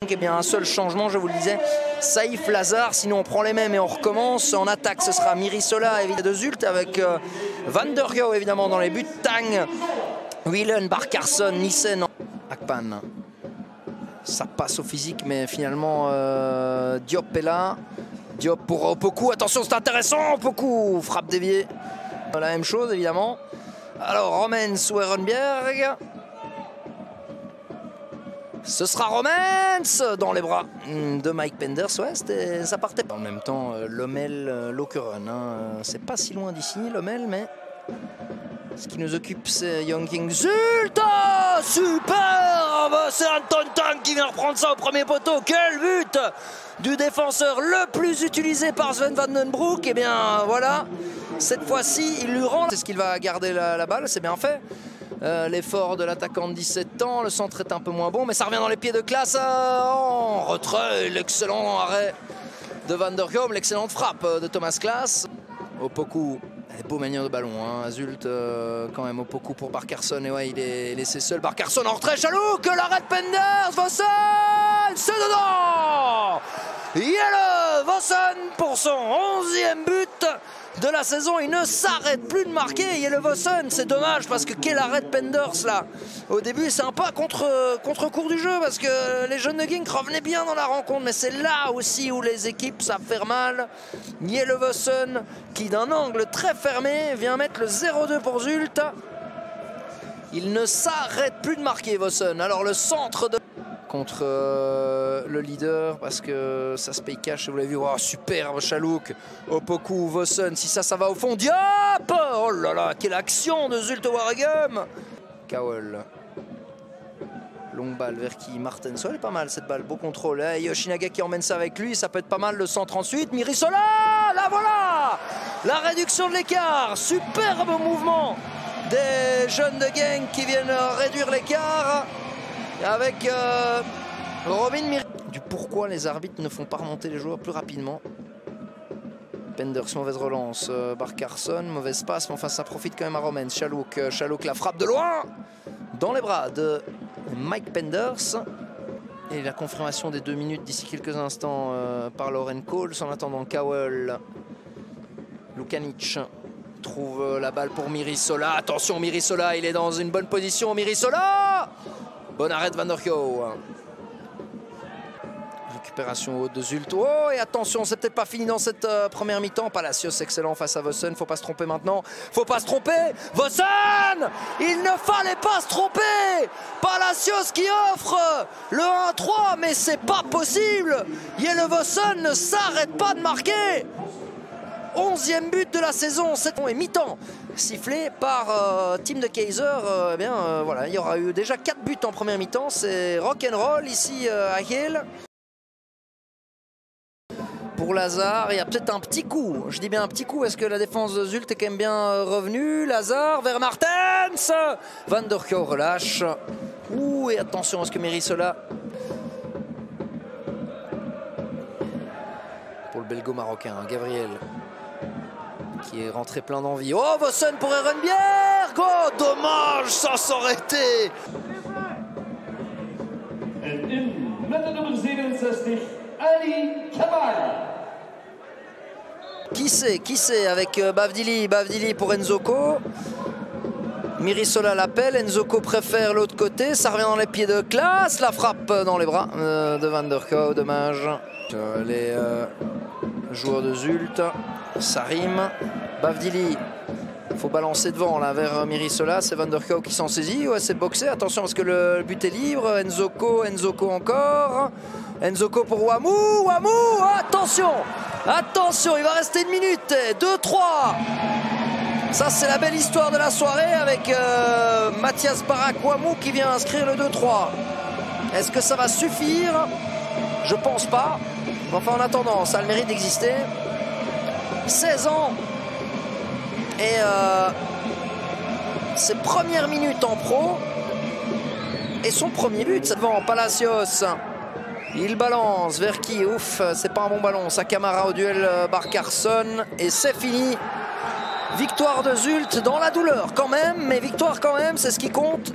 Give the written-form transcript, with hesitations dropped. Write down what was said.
Eh bien, un seul changement, je vous le disais, Saïf, Lazare, sinon on prend les mêmes et on recommence. En attaque, ce sera Mirisola et de Zult avec Van der Gouw évidemment dans les buts. Tang, Whelan, Barcarsson, Nissen, Akpan. Ça passe au physique, mais finalement Diop est là. Diop pour Opoku, attention c'est intéressant, Opoku, frappe déviée. La même chose évidemment. Alors Romens ou Ehrenberg. Ce sera Romens dans les bras de Mike Penders. Ouais, ça partait pas. En même temps, Lommel, Lokeren. Hein. C'est pas si loin d'ici, Lommel, mais ce qui nous occupe, c'est Young King. Zult, superbe. C'est Anton Tang qui vient reprendre ça au premier poteau. Quel but du défenseur le plus utilisé par Sven Van Den Broek. Et bien voilà, cette fois-ci, il lui rend. C'est ce qu'il va garder la balle, c'est bien fait. L'effort de l'attaquant de 17 ans, le centre est un peu moins bon, mais ça revient dans les pieds de Klaas en retrait. L'excellent arrêt de Van der Gouw, l'excellente frappe de Thomas Klaas. Opoku, beau manière de ballon, hein. Zult quand même, Opoku pour Barcarsson, et ouais, il est laissé seul. Barcarsson en retrait, Chalouk, l'arrêt de Penders, Vossen, c'est dedans. Jelle Vossen pour son 11e but de la saison. Il ne s'arrête plus de marquer. Jelle Vossen, c'est dommage parce que quel arrêt de Penders là. Au début, c'est un peu à contre-cours du jeu parce que les jeunes de Genk revenaient bien dans la rencontre. Mais c'est là aussi où les équipes savent faire mal. Jelle Vossen qui d'un angle très fermé vient mettre le 0-2 pour Zult. Il ne s'arrête plus de marquer Vossen. Alors le centre de... contre le leader parce que ça se paye cash, vous l'avez vu. Oh, superbe Chalouk, Opoku, Vossen, si ça va au fond. Diop, oh là là, quelle action de Zulte Waregem. Cowell, longue balle vers qui? Martens, elle est pas mal cette balle, beau contrôle. Et Yoshinaga qui emmène ça avec lui, ça peut être pas mal. Le centre ensuite, Mirisola, là voilà la réduction de l'écart. Superbe mouvement des jeunes de Genk qui viennent réduire l'écart avec Robin Mir. Du pourquoi les arbitres ne font pas remonter les joueurs plus rapidement. Penders, mauvaise relance. Barcarsson, mauvaise passe, mais enfin ça profite quand même à Romens. Chalouk, la frappe de loin dans les bras de Mike Penders. Et la confirmation des 2 minutes d'ici quelques instants par Lauren Coles. En attendant, Cowell, Lukanic trouve la balle pour Mirisola. Attention, Mirisola, il est dans une bonne position. Mirisola, bon arrêt de Van der Gouw. Récupération haute de Zult. Oh, et attention, c'est peut-être pas fini dans cette première mi-temps. Palacios, excellent face à Vossen. Faut pas se tromper maintenant. Faut pas se tromper. Vossen, il ne fallait pas se tromper. Palacios qui offre le 1-3, mais c'est pas possible. Jelle Vossen ne s'arrête pas de marquer. 11e but de la saison. C'est mi-temps sifflé par Tim de Keyser. Voilà, il y aura eu déjà 4 buts en première mi-temps. C'est rock'n'roll ici à Hill. Pour Lazare, il y a peut-être un petit coup. Je dis bien un petit coup. Est-ce que la défense de Zult est quand même bien revenue? Lazare vers Martens. Van der Gouw relâche. Ouh, et attention, est-ce que Mirisola... Pour le belgo-marocain, hein, Gabriel, qui est rentré plein d'envie. Oh, Vossen pour Ehrenberg. Oh, dommage, ça aurait été. Qui c'est avec Bavdili pour Nzoko. Mirisola l'appelle, Nzoko préfère l'autre côté, ça revient dans les pieds de Klaas, la frappe dans les bras de Van der Gouw, dommage. Les joueurs de Zult, ça rime. Bavdili, il faut balancer devant là vers Mirisola, c'est Van der Gouw qui s'en saisit. Ouais, c'est boxé, attention parce que le but est libre. Nzoko encore. Nzoko pour Wamou, attention, il va rester 1 minute, 2-3. Ça c'est la belle histoire de la soirée avec Mathias Barak Wamou qui vient inscrire le 2-3. Est-ce que ça va suffire? Je pense pas. Enfin en attendant, ça a le mérite d'exister. 16 ans et ses premières minutes en pro et son premier but, c'est devant Palacios. Il balance vers qui? Ouf, c'est pas un bon ballon. Sa Camara au duel Barcarsson et c'est fini. Victoire de Zult dans la douleur quand même, mais victoire quand même, c'est ce qui compte.